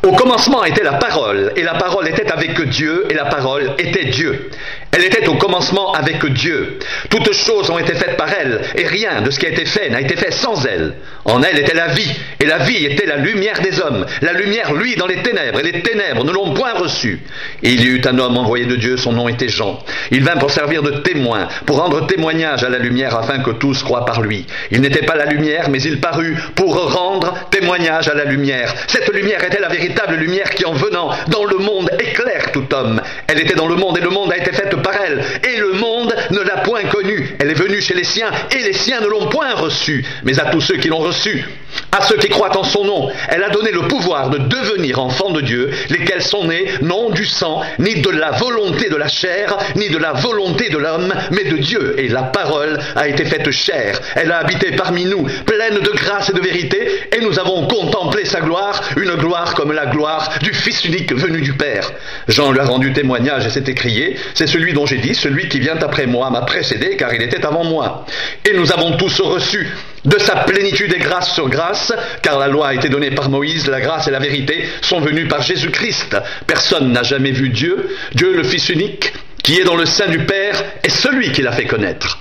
Au commencement était la parole, et la parole était avec Dieu, et la parole était Dieu. Elle était au commencement avec Dieu. Toutes choses ont été faites par elle, et rien de ce qui a été fait n'a été fait sans elle. En elle était la vie, et la vie était la lumière des hommes. La lumière luit dans les ténèbres, et les ténèbres ne l'ont point reçue. Et il y eut un homme envoyé de Dieu, son nom était Jean. Il vint pour servir de témoin, pour rendre témoignage à la lumière, afin que tous croient par lui. Il n'était pas la lumière, mais il parut pour rendre témoignage à la lumière. Cette lumière était la véritable lumière qui, en venant dans le monde, éclaire tout homme. Elle était dans le monde, et le monde a été fait par elle, et le monde ne l'a point connue. Elle est venue chez les siens, et les siens ne l'ont point reçue. Mais à tous ceux qui l'ont reçue, à ceux qui croient en son nom, elle a donné le pouvoir de devenir enfants de Dieu, lesquels sont nés non du sang, ni de la volonté de la chair, ni de la volonté de l'homme, mais de Dieu. Et la parole a été faite chair. Elle a habité parmi nous, pleine de grâce et de vérité, et nous avons contemplé sa gloire, une gloire comme la gloire du Fils unique venu du Père. Jean lui a rendu témoignage et s'est écrié: c'est celui dont j'ai dit, celui qui vient après moi m'a précédé, car il était avant moi. Et nous avons tous reçu de sa plénitude et grâce sur grâce, car la loi a été donnée par Moïse, la grâce et la vérité sont venues par Jésus-Christ. Personne n'a jamais vu Dieu. Dieu, le Fils unique, qui est dans le sein du Père, est celui qui l'a fait connaître.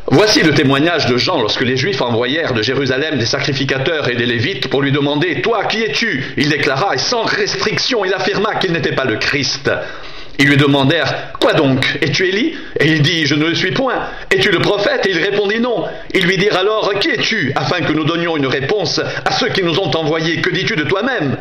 Voici le témoignage de Jean lorsque les Juifs envoyèrent de Jérusalem des sacrificateurs et des Lévites pour lui demander: « Toi, qui es-tu » Il déclara, et sans restriction, il affirma qu'il n'était pas le Christ. Ils lui demandèrent: « Quoi donc? Es-tu Élie » Et il dit: « Je ne le suis point. » « Es-tu le prophète » Et il répondit: « Non. » Ils lui dirent alors: « Qui es-tu » afin que nous donnions une réponse à ceux qui nous ont envoyés. « Que dis-tu de toi-même »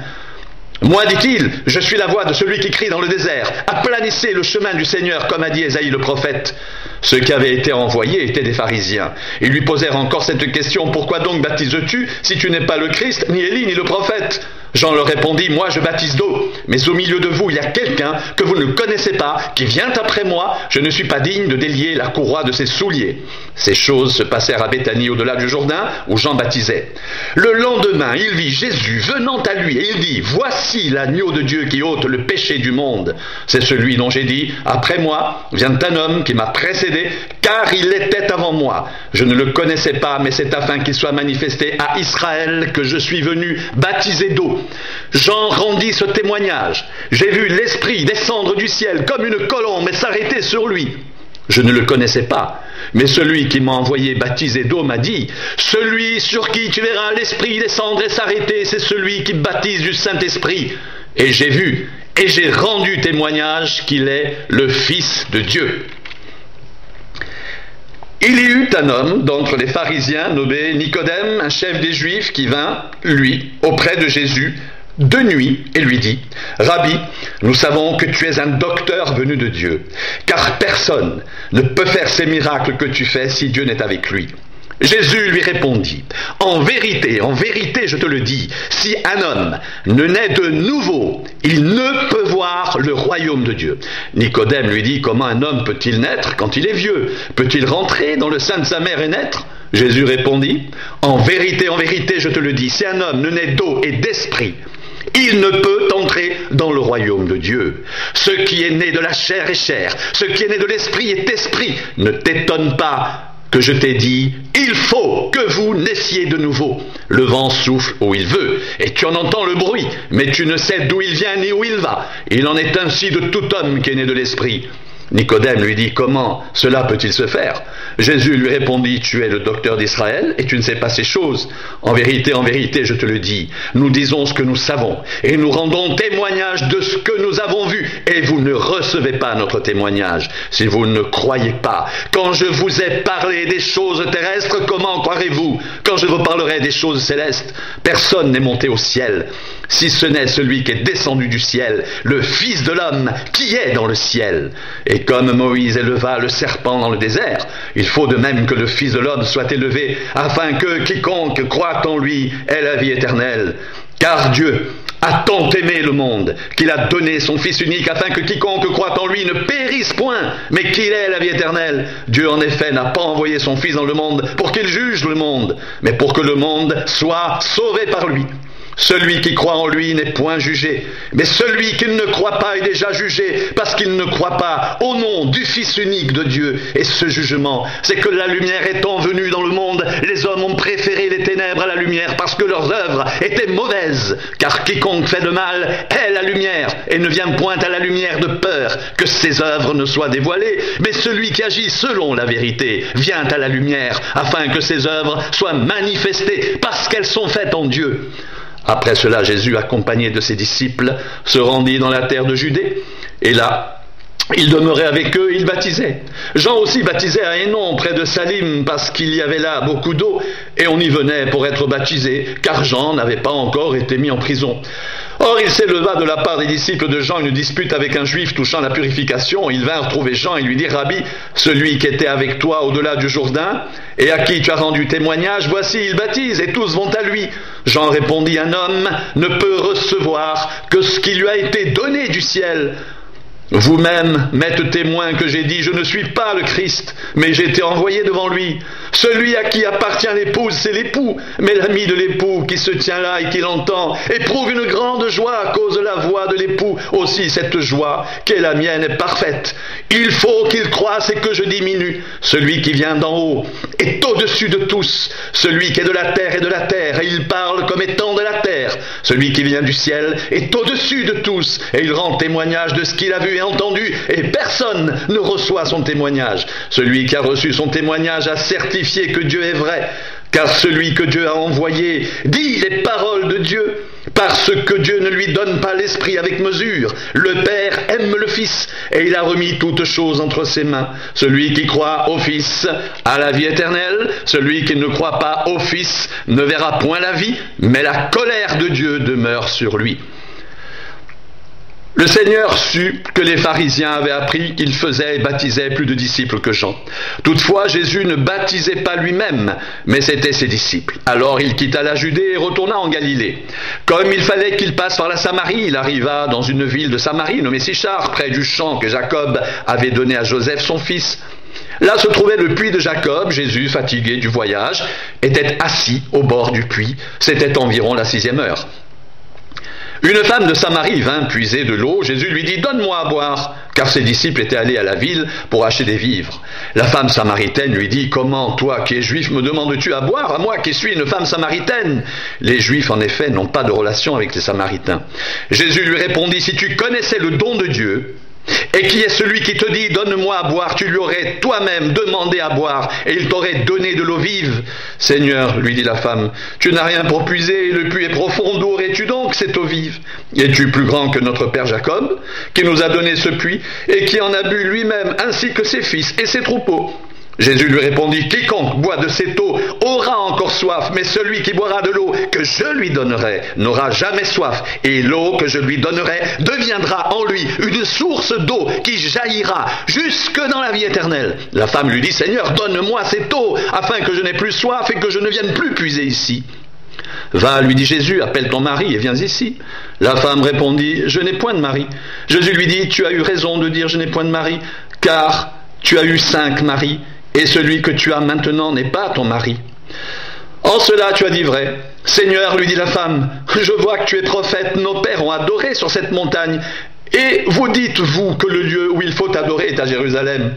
Moi, dit-il, je suis la voix de celui qui crie dans le désert: aplanissez le chemin du Seigneur, comme a dit Ésaïe le prophète. Ceux qui avaient été envoyés étaient des pharisiens. Ils lui posèrent encore cette question: pourquoi donc baptises-tu si tu n'es pas le Christ, ni Élie, ni le prophète? Jean leur répondit: moi je baptise d'eau, mais au milieu de vous il y a quelqu'un que vous ne connaissez pas, qui vient après moi. Je ne suis pas digne de délier la courroie de ses souliers. Ces choses se passèrent à Béthanie, au-delà du Jourdain, où Jean baptisait. Le lendemain, il vit Jésus venant à lui, et il dit: voici l'agneau de Dieu qui ôte le péché du monde. C'est celui dont j'ai dit: après moi vient un homme qui m'a précédé, car il était avant moi. Je ne le connaissais pas, mais c'est afin qu'il soit manifesté à Israël que je suis venu baptiser d'eau. Jean rendit ce témoignage: j'ai vu l'Esprit descendre du ciel comme une colombe et s'arrêter sur lui. Je ne le connaissais pas, mais celui qui m'a envoyé baptiser d'eau m'a dit: celui sur qui tu verras l'Esprit descendre et s'arrêter, c'est celui qui baptise du Saint-Esprit. Et j'ai vu et j'ai rendu témoignage qu'il est le Fils de Dieu. Il y eut un homme d'entre les pharisiens nommé Nicodème, un chef des Juifs, qui vint, lui, auprès de Jésus de nuit, et lui dit: Rabbi, nous savons que tu es un docteur venu de Dieu, car personne ne peut faire ces miracles que tu fais si Dieu n'est avec lui. Jésus lui répondit: en vérité, je te le dis, si un homme ne naît de nouveau, il ne peut voir le royaume de Dieu. Nicodème lui dit: comment un homme peut-il naître quand il est vieux? Peut-il rentrer dans le sein de sa mère et naître? Jésus répondit: en vérité, je te le dis, si un homme ne naît d'eau et d'esprit, il ne peut entrer dans le royaume de Dieu. Ce qui est né de la chair est chair, ce qui est né de l'esprit est esprit. Ne t'étonne pas que je t'ai dit: il faut que vous naissiez de nouveau. Le vent souffle où il veut, et tu en entends le bruit, mais tu ne sais d'où il vient ni où il va. Il en est ainsi de tout homme qui est né de l'esprit. Nicodème lui dit: comment cela peut-il se faire? Jésus lui répondit: tu es le docteur d'Israël et tu ne sais pas ces choses. En vérité, je te le dis, nous disons ce que nous savons et nous rendons témoignage de ce que nous avons vu, et vous ne recevez pas notre témoignage si vous ne croyez pas. Quand je vous ai parlé des choses terrestres, comment croirez-vous quand je vous parlerai des choses célestes? Personne n'est monté au ciel, si ce n'est celui qui est descendu du ciel, le Fils de l'homme qui est dans le ciel. Et comme Moïse éleva le serpent dans le désert, il faut de même que le Fils de l'homme soit élevé, afin que quiconque croit en lui ait la vie éternelle. Car Dieu a tant aimé le monde qu'il a donné son Fils unique, afin que quiconque croit en lui ne périsse point, mais qu'il ait la vie éternelle. Dieu en effet n'a pas envoyé son Fils dans le monde pour qu'il juge le monde, mais pour que le monde soit sauvé par lui. Celui qui croit en lui n'est point jugé, mais celui qui ne croit pas est déjà jugé, parce qu'il ne croit pas au nom du Fils unique de Dieu. Et ce jugement, c'est que la lumière étant venue dans le monde, les hommes ont préféré les ténèbres à la lumière, parce que leurs œuvres étaient mauvaises. Car quiconque fait le mal est la lumière, et ne vient point à la lumière de peur que ses œuvres ne soient dévoilées, mais celui qui agit selon la vérité vient à la lumière, afin que ses œuvres soient manifestées, parce qu'elles sont faites en Dieu. Après cela, Jésus, accompagné de ses disciples, se rendit dans la terre de Judée, et là, il demeurait avec eux, il baptisait. Jean aussi baptisait à Hénon, près de Salim, parce qu'il y avait là beaucoup d'eau, et on y venait pour être baptisé, car Jean n'avait pas encore été mis en prison. Or, il s'éleva de la part des disciples de Jean une dispute avec un juif touchant la purification. Ils vinrent trouver Jean et lui dirent: Rabbi, celui qui était avec toi au-delà du Jourdain, et à qui tu as rendu témoignage, voici, il baptise, et tous vont à lui. Jean répondit: un homme ne peut recevoir que ce qui lui a été donné du ciel. Vous-même m'êtes témoin que j'ai dit: je ne suis pas le Christ, mais j'ai été envoyé devant lui. Celui à qui appartient l'épouse, c'est l'époux, mais l'ami de l'époux qui se tient là et qui l'entend éprouve une grande joie à cause de la voix de l'époux. Aussi cette joie, qui est la mienne, est parfaite. Il faut qu'il croisse et que je diminue. Celui qui vient d'en haut est au-dessus de tous. Celui qui est de la terre est de la terre, et il parle comme étant de la terre. Celui qui vient du ciel est au-dessus de tous, et il rend témoignage de ce qu'il a vu et entendu, et personne ne reçoit son témoignage. Celui qui a reçu son témoignage a certifié que Dieu est vrai, car celui que Dieu a envoyé dit les paroles de Dieu, parce que Dieu ne lui donne pas l'esprit avec mesure. Le Père aime le Fils, et il a remis toutes choses entre ses mains. Celui qui croit au Fils a la vie éternelle, celui qui ne croit pas au Fils ne verra point la vie, mais la colère de Dieu demeure sur lui. Le Seigneur sut que les pharisiens avaient appris qu'il faisait et baptisait plus de disciples que Jean. Toutefois, Jésus ne baptisait pas lui-même, mais c'étaient ses disciples. Alors il quitta la Judée et retourna en Galilée. Comme il fallait qu'il passe par la Samarie, il arriva dans une ville de Samarie nommée Sichar, près du champ que Jacob avait donné à Joseph son fils. Là se trouvait le puits de Jacob. Jésus, fatigué du voyage, était assis au bord du puits. C'était environ la 6e heure. Une femme de Samarie vint puiser de l'eau. Jésus lui dit: donne-moi à boire, car ses disciples étaient allés à la ville pour acheter des vivres. La femme samaritaine lui dit: comment, toi qui es juif, me demandes-tu à boire, à moi qui suis une femme samaritaine? Les juifs, en effet, n'ont pas de relation avec les samaritains. Jésus lui répondit: si tu connaissais le don de Dieu, et qui est celui qui te dit: donne-moi à boire, tu lui aurais toi-même demandé à boire, et il t'aurait donné de l'eau vive. Seigneur, lui dit la femme, tu n'as rien pour puiser, le puits est profond, d'où aurais-tu donc cette eau vive? Es-tu plus grand que notre père Jacob, qui nous a donné ce puits, et qui en a bu lui-même, ainsi que ses fils et ses troupeaux? Jésus lui répondit: quiconque boit de cette eau aura encore soif, mais celui qui boira de l'eau que je lui donnerai n'aura jamais soif, et l'eau que je lui donnerai deviendra en lui une source d'eau qui jaillira jusque dans la vie éternelle. La femme lui dit: Seigneur, donne-moi cette eau, afin que je n'ai plus soif et que je ne vienne plus puiser ici. Va, lui dit Jésus, appelle ton mari et viens ici. La femme répondit: je n'ai point de mari. Jésus lui dit: tu as eu raison de dire je n'ai point de mari, car tu as eu 5 maris, et celui que tu as maintenant n'est pas ton mari. En cela tu as dit vrai. Seigneur, lui dit la femme, je vois que tu es prophète. Nos pères ont adoré sur cette montagne, et vous dites, vous, que le lieu où il faut adorer est à Jérusalem.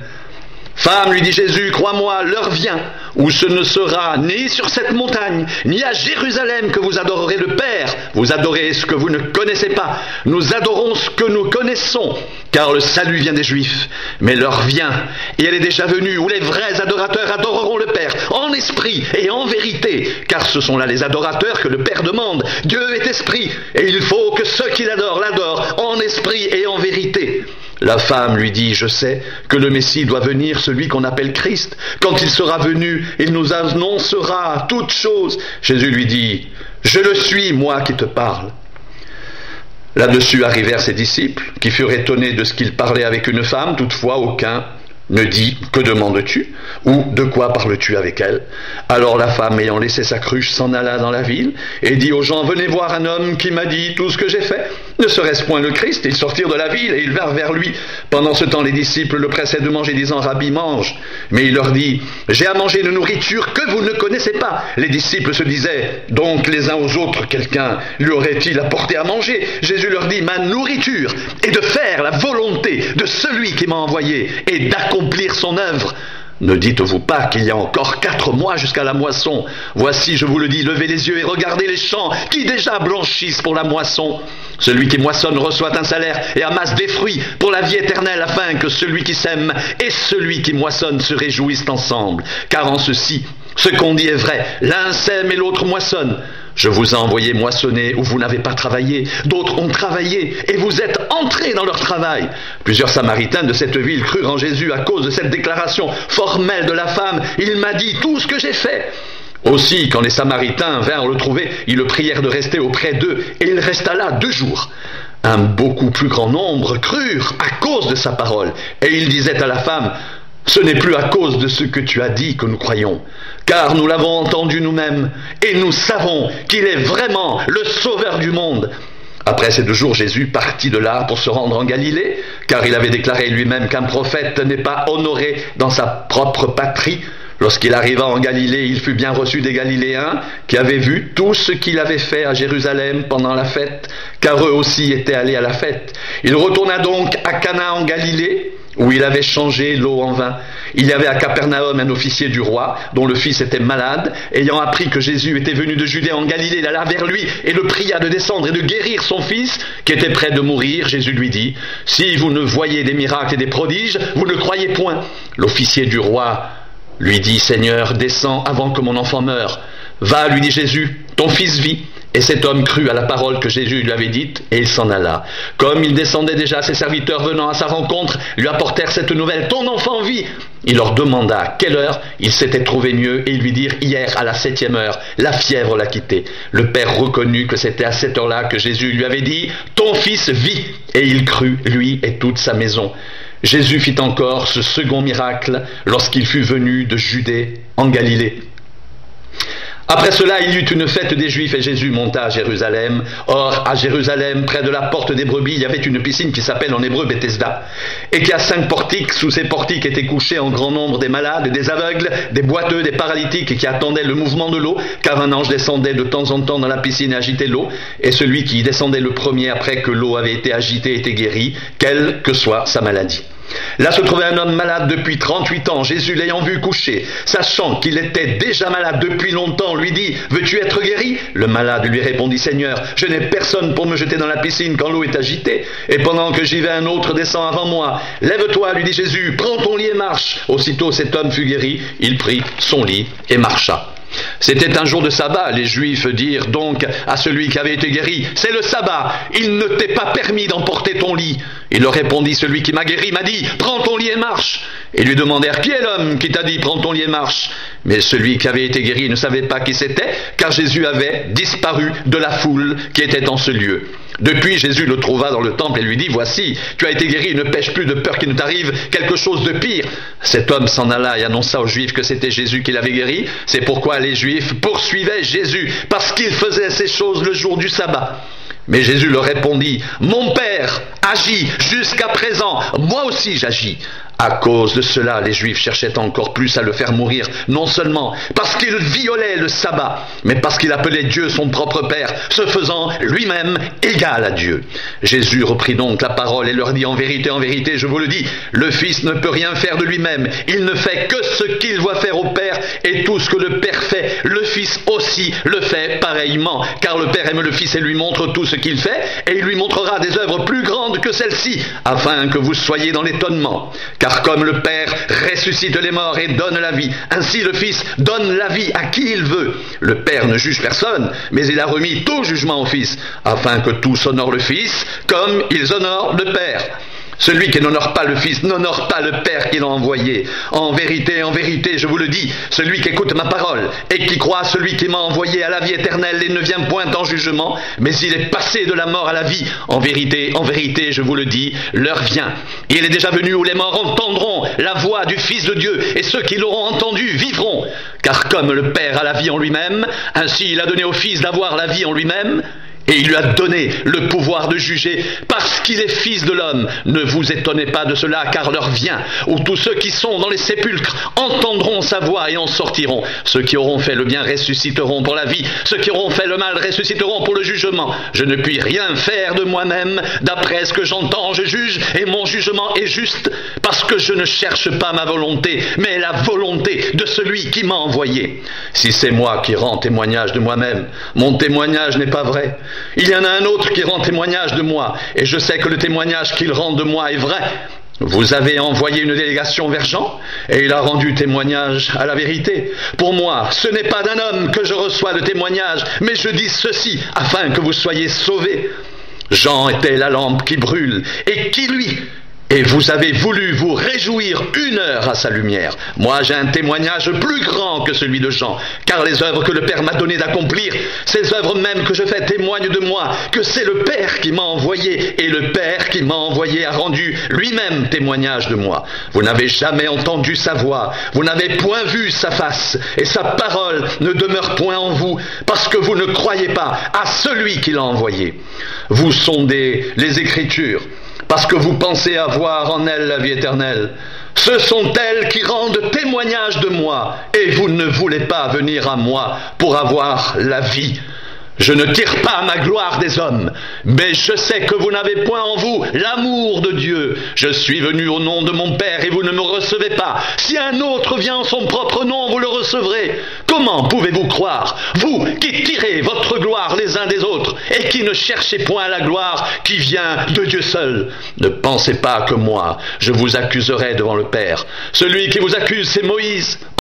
Femme, lui dit Jésus, crois-moi, l'heure vient où ce ne sera ni sur cette montagne, ni à Jérusalem que vous adorerez le Père. Vous adorez ce que vous ne connaissez pas. Nous adorons ce que nous connaissons, car le salut vient des Juifs. Mais l'heure vient, et elle est déjà venue, où les vrais adorateurs adoreront le Père, en esprit et en vérité, car ce sont là les adorateurs que le Père demande. Dieu est esprit, et il faut que ceux qui l'adorent, l'adorent en esprit et en vérité. La femme lui dit: je sais que le Messie doit venir, celui qu'on appelle Christ. Quand il sera venu, il nous annoncera toutes choses. Jésus lui dit: je le suis, moi qui te parle. Là-dessus arrivèrent ses disciples, qui furent étonnés de ce qu'il parlait avec une femme. Toutefois, aucun ne dit: que demandes-tu? Ou de quoi parles-tu avec elle? Alors la femme, ayant laissé sa cruche, s'en alla dans la ville et dit aux gens: venez voir un homme qui m'a dit tout ce que j'ai fait. Ne serait-ce point le Christ? » Ils sortirent de la ville et ils vinrent vers lui. Pendant ce temps, les disciples le pressaient de manger, disant: « Rabbi, mange. » Mais il leur dit: « J'ai à manger une nourriture que vous ne connaissez pas. » Les disciples se disaient donc les uns aux autres: « Quelqu'un lui aurait-il apporté à manger ?» Jésus leur dit: « Ma nourriture est de faire la volonté de celui qui m'a envoyé et d'accomplir son œuvre. » Ne dites-vous pas qu'il y a encore 4 mois jusqu'à la moisson? Voici, je vous le dis, levez les yeux et regardez les champs qui déjà blanchissent pour la moisson. Celui qui moissonne reçoit un salaire et amasse des fruits pour la vie éternelle, afin que celui qui sème et celui qui moissonne se réjouissent ensemble. Car en ceci, ce qu'on dit est vrai, l'un sème et l'autre moissonne. Je vous ai envoyé moissonner où vous n'avez pas travaillé. D'autres ont travaillé et vous êtes entrés dans leur travail. Plusieurs Samaritains de cette ville crurent en Jésus à cause de cette déclaration formelle de la femme. Il m'a dit tout ce que j'ai fait. Aussi, quand les Samaritains vinrent le trouver, ils le prièrent de rester auprès d'eux, et il resta là 2 jours. Un beaucoup plus grand nombre crurent à cause de sa parole, et il disait à la femme: « Ce n'est plus à cause de ce que tu as dit que nous croyons, car nous l'avons entendu nous-mêmes, et nous savons qu'il est vraiment le Sauveur du monde. » Après ces 2 jours, Jésus partit de là pour se rendre en Galilée, car il avait déclaré lui-même qu'un prophète n'est pas honoré dans sa propre patrie. Lorsqu'il arriva en Galilée, il fut bien reçu des Galiléens qui avaient vu tout ce qu'il avait fait à Jérusalem pendant la fête, car eux aussi étaient allés à la fête. Il retourna donc à Cana en Galilée, où il avait changé l'eau en vin. Il y avait à Capernaum un officier du roi, dont le fils était malade. Ayant appris que Jésus était venu de Judée en Galilée, il alla vers lui et le pria de descendre et de guérir son fils, qui était près de mourir. Jésus lui dit: « Si vous ne voyez des miracles et des prodiges, vous ne croyez point. » L'officier du roi lui dit: « Seigneur, descends avant que mon enfant meure. » « Va, lui dit Jésus, ton fils vit. » Et cet homme crut à la parole que Jésus lui avait dite, et il s'en alla. Comme il descendait déjà, ses serviteurs venant à sa rencontre lui apportèrent cette nouvelle: « Ton enfant vit. » Il leur demanda à quelle heure il s'était trouvé mieux, et ils lui dirent: « Hier, à la 7e heure, la fièvre l'a quitté. » Le père reconnut que c'était à cette heure-là que Jésus lui avait dit: « Ton fils vit. » Et il crut, lui et toute sa maison. Jésus fit encore ce second miracle lorsqu'il fut venu de Judée en Galilée. Après cela, il y eut une fête des Juifs et Jésus monta à Jérusalem. Or, à Jérusalem, près de la porte des brebis, il y avait une piscine qui s'appelle en hébreu Bethesda, et qui a 5 portiques. Sous ces portiques étaient couchés en grand nombre des malades, des aveugles, des boiteux, des paralytiques qui attendaient le mouvement de l'eau, car un ange descendait de temps en temps dans la piscine et agitait l'eau, et celui qui y descendait le premier après que l'eau avait été agitée était guéri, quelle que soit sa maladie. Là se trouvait un homme malade depuis 38 ans. Jésus, l'ayant vu coucher, sachant qu'il était déjà malade depuis longtemps, lui dit: « Veux-tu être guéri ?» Le malade lui répondit: « Seigneur, je n'ai personne pour me jeter dans la piscine quand l'eau est agitée, et pendant que j'y vais, un autre descend avant moi. »« Lève-toi, lui dit Jésus, prends ton lit et marche. » Aussitôt cet homme fut guéri, il prit son lit et marcha. C'était un jour de sabbat. Les Juifs dirent donc à celui qui avait été guéri: « C'est le sabbat, il ne t'est pas permis d'emporter ton lit. » Il leur répondit: « Celui qui m'a guéri m'a dit: prends ton lit et marche. » Et lui demandèrent: « Qui est l'homme qui t'a dit: prends ton lit et marche ?» Mais celui qui avait été guéri ne savait pas qui c'était, car Jésus avait disparu de la foule qui était en ce lieu. Depuis, Jésus le trouva dans le temple et lui dit: « Voici, tu as été guéri, ne pêche plus de peur qu'il ne t'arrive quelque chose de pire. » Cet homme s'en alla et annonça aux Juifs que c'était Jésus qui l'avait guéri. C'est pourquoi les Juifs poursuivaient Jésus, parce qu'il faisait ces choses le jour du sabbat. Mais Jésus leur répondit: « Mon Père agit jusqu'à présent, moi aussi j'agis. » À cause de cela, les Juifs cherchaient encore plus à le faire mourir, non seulement parce qu'il violait le sabbat, mais parce qu'il appelait Dieu son propre Père, se faisant lui-même égal à Dieu. Jésus reprit donc la parole et leur dit: « En vérité, je vous le dis, le Fils ne peut rien faire de lui-même. Il ne fait que ce qu'il voit faire au Père, et tout ce que le Père fait, le Fils aussi le fait pareillement. Car le Père aime le Fils et lui montre tout ce qu'il fait, et il lui montrera des œuvres plus grandes que celles-ci, afin que vous soyez dans l'étonnement. Car comme le Père ressuscite les morts et donne la vie, ainsi le Fils donne la vie à qui il veut. Le Père ne juge personne, mais il a remis tout jugement au Fils, afin que tous honorent le Fils comme ils honorent le Père. Celui qui n'honore pas le Fils n'honore pas le Père qui l'a envoyé. En vérité, je vous le dis, celui qui écoute ma parole et qui croit à celui qui m'a envoyé a la vie éternelle et ne vient point en jugement, mais il est passé de la mort à la vie. En vérité, je vous le dis, l'heure vient. Il est déjà venu où les morts entendront la voix du Fils de Dieu, et ceux qui l'auront entendu vivront. Car comme le Père a la vie en lui-même, ainsi il a donné au Fils d'avoir la vie en lui-même, et il lui a donné le pouvoir de juger parce qu'il est fils de l'homme. Ne vous étonnez pas de cela, car l'heure vient où tous ceux qui sont dans les sépulcres entendront sa voix et en sortiront. Ceux qui auront fait le bien ressusciteront pour la vie, ceux qui auront fait le mal ressusciteront pour le jugement. Je ne puis rien faire de moi-même, d'après ce que j'entends, je juge, et mon jugement est juste, parce que je ne cherche pas ma volonté, mais la volonté de celui qui m'a envoyé. Si c'est moi qui rends témoignage de moi-même, mon témoignage n'est pas vrai. Il y en a un autre qui rend témoignage de moi, et je sais que le témoignage qu'il rend de moi est vrai. Vous avez envoyé une délégation vers Jean, et il a rendu témoignage à la vérité. Pour moi, ce n'est pas d'un homme que je reçois le témoignage, mais je dis ceci, afin que vous soyez sauvés. Jean était la lampe qui brûle, et qui lui? Et vous avez voulu vous réjouir 1 heure à sa lumière. Moi, j'ai un témoignage plus grand que celui de Jean, car les œuvres que le Père m'a donné d'accomplir, ces œuvres même que je fais témoignent de moi, que c'est le Père qui m'a envoyé, et le Père qui m'a envoyé a rendu lui-même témoignage de moi. Vous n'avez jamais entendu sa voix, vous n'avez point vu sa face, et sa parole ne demeure point en vous, parce que vous ne croyez pas à celui qui l'a envoyé. Vous sondez les Écritures, parce que vous pensez avoir en elles la vie éternelle. Ce sont elles qui rendent témoignage de moi, et vous ne voulez pas venir à moi pour avoir la vie. Je ne tire pas ma gloire des hommes, mais je sais que vous n'avez point en vous l'amour de Dieu. Je suis venu au nom de mon Père et vous ne me recevez pas. Si un autre vient en son propre nom, vous le recevrez. Comment pouvez-vous croire, vous qui tirez votre gloire les uns des autres et qui ne cherchez point la gloire qui vient de Dieu seul? Ne pensez pas que moi, je vous accuserai devant le Père. Celui qui vous accuse, c'est Moïse,